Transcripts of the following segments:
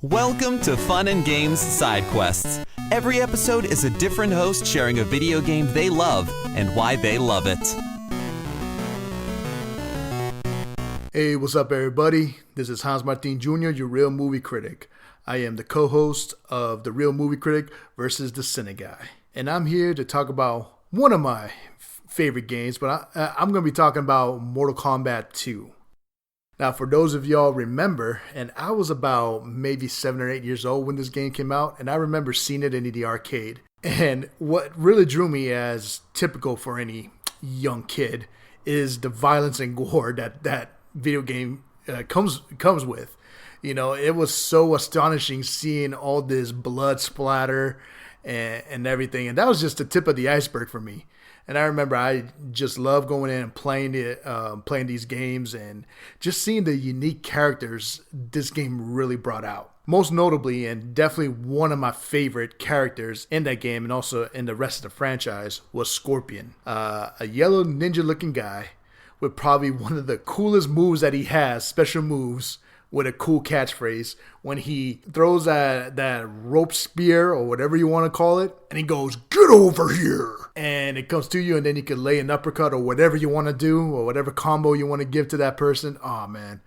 Welcome to Fun and Games Side Quests. Every episode is a different host sharing a video game they love and why they love it. Hey, what's up everybody? This is Hans Martin Jr., your real movie critic. I am the co-host of The Real Movie Critic versus The Cine Guy. And I'm here to talk about one of my favorite games, but I'm going to be talking about Mortal Kombat II. Now, for those of y'all remember, and I was about maybe 7 or 8 years old when this game came out, and I remember seeing it in the arcade. And what really drew me, as typical for any young kid, is the violence and gore that video game comes with. You know, it was so astonishing seeing all this blood splatter and everything, and that was just the tip of the iceberg for me. And I remember I just loved going in and playing these games and just seeing the unique characters this game really brought out. Most notably, and definitely one of my favorite characters in that game and also in the rest of the franchise, was Scorpion. A yellow ninja-looking guy with probably one of the coolest moves that he has, special moves, with a cool catchphrase when he throws that rope spear or whatever you want to call it, and he goes, "Get over here!" And it comes to you, and then you can lay an uppercut or whatever you want to do, or whatever combo you want to give to that person. Oh man,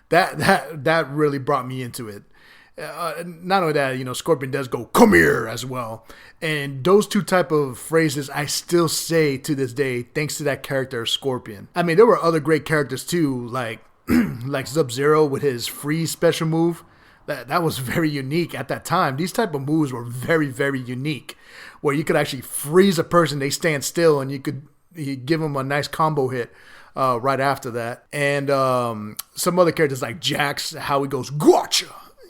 that really brought me into it. Not only that, you know, Scorpion does go, "Come here," as well. And those two type of phrases I still say to this day, thanks to that character, Scorpion. I mean, there were other great characters too, like Sub-Zero with his freeze special move. That was very unique at that time. These type of moves were very, very unique, where you could actually freeze a person, they stand still, and you give them a nice combo hit right after that. And some other characters like Jax, how he goes, "Gotcha!"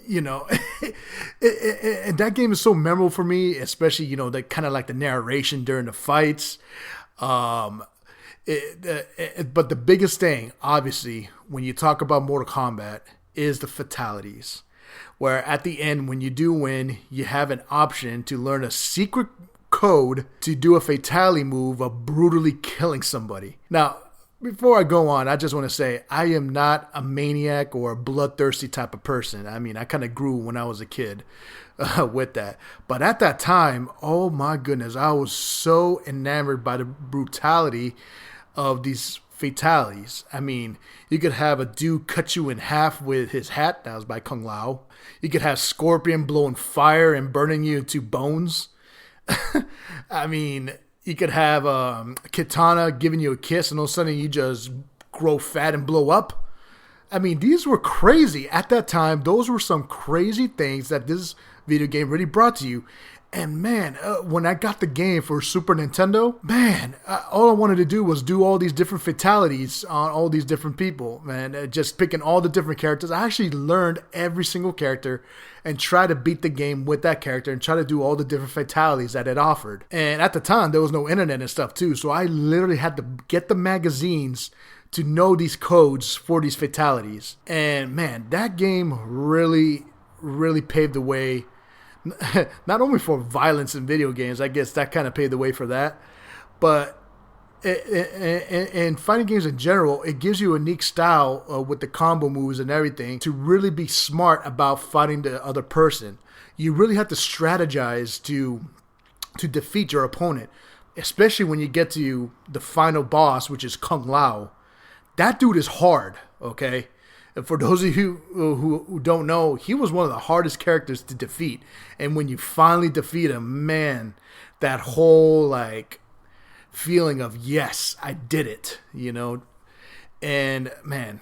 You know, and that game is so memorable for me, especially, you know, that kind of like the narration during the fights. But the biggest thing, obviously, when you talk about Mortal Kombat, is the fatalities. Where at the end, when you do win, you have an option to learn a secret code to do a fatality move of brutally killing somebody. Now, before I go on, I just want to say I am not a maniac or a bloodthirsty type of person. I mean, I kind of grew when I was a kid with that. But at that time, oh my goodness, I was so enamored by the brutality of these fatalities. I mean, you could have a dude cut you in half with his hat. That was by Kung Lao. You could have Scorpion blowing fire and burning you into bones. I mean, you could have Kitana giving you a kiss and all of a sudden you just grow fat and blow up. I mean, these were crazy. At that time, those were some crazy things that this video game really brought to you. And man, when I got the game for Super Nintendo, man, all I wanted to do was do all these different fatalities on all these different people, man. Just picking all the different characters. I actually learned every single character and try to beat the game with that character and try to do all the different fatalities that it offered. And at the time, there was no internet and stuff too, so I literally had to get the magazines to know these codes for these fatalities. And man, that game really, really paved the way. Not only for violence in video games, I guess that kind of paved the way for that, but in fighting games in general, it gives you a unique style with the combo moves and everything to really be smart about fighting the other person. You really have to strategize to defeat your opponent, especially when you get to the final boss, which is Kung Lao. That dude is hard, okay? And for those of you who don't know, he was one of the hardest characters to defeat. And when you finally defeat him, man, that whole like feeling of, yes, I did it, you know. And man,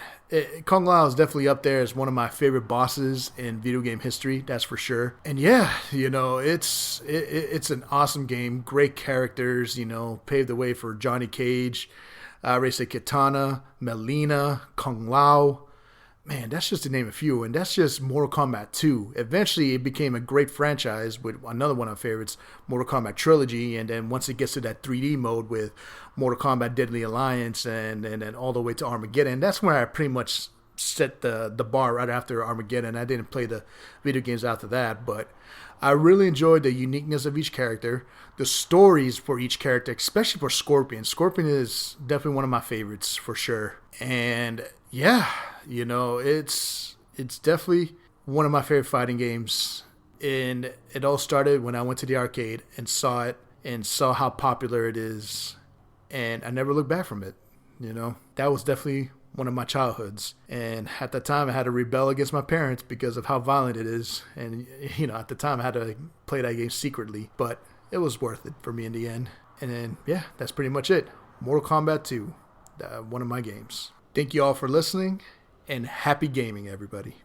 Kung Lao is definitely up there as one of my favorite bosses in video game history, that's for sure. And yeah, you know, it's an awesome game, great characters, you know, paved the way for Johnny Cage, Rei Kitana, Melina, Kung Lao. Man, that's just to name a few, and that's just Mortal Kombat 2. Eventually, it became a great franchise with another one of my favorites, Mortal Kombat Trilogy, and then once it gets to that 3D mode with Mortal Kombat Deadly Alliance and then all the way to Armageddon, that's when I pretty much set the bar right after Armageddon. I didn't play the video games after that, but I really enjoyed the uniqueness of each character, the stories for each character, especially for Scorpion. Scorpion is definitely one of my favorites for sure. And yeah, you know, it's definitely one of my favorite fighting games. And it all started when I went to the arcade and saw it and saw how popular it is. And I never looked back from it. You know, that was definitely one of my childhoods. And at the time, I had to rebel against my parents because of how violent it is. And, you know, at the time, I had to play that game secretly. But it was worth it for me in the end. And then, yeah, that's pretty much it. Mortal Kombat II, one of my games. Thank you all for listening, and happy gaming, everybody.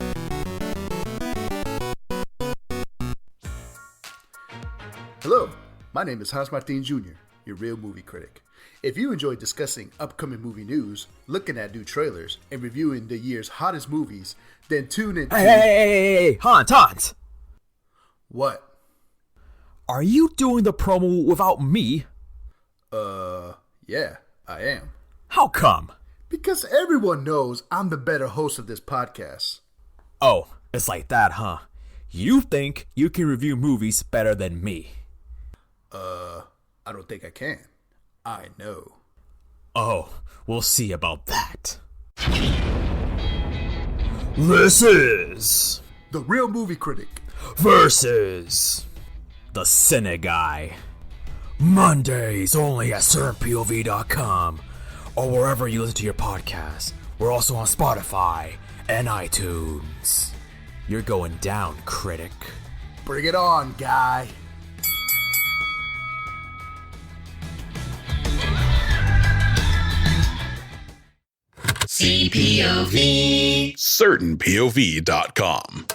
Hello, my name is Hans Martin Jr., your real movie critic. If you enjoy discussing upcoming movie news, looking at new trailers, and reviewing the year's hottest movies, then tune in to... Hey, Hans! What? Are you doing the promo without me? Yeah, I am. How come? Because everyone knows I'm the better host of this podcast. Oh, it's like that, huh? You think you can review movies better than me? I don't think I can. I know. Oh, we'll see about that. This is... The Real Movie Critic versus... The Cine Guy. Mondays only at CertainPOV.com or wherever you listen to your podcast. We're also on Spotify and iTunes. You're going down, critic. Bring it on, guy. CPOV. CertainPOV.com.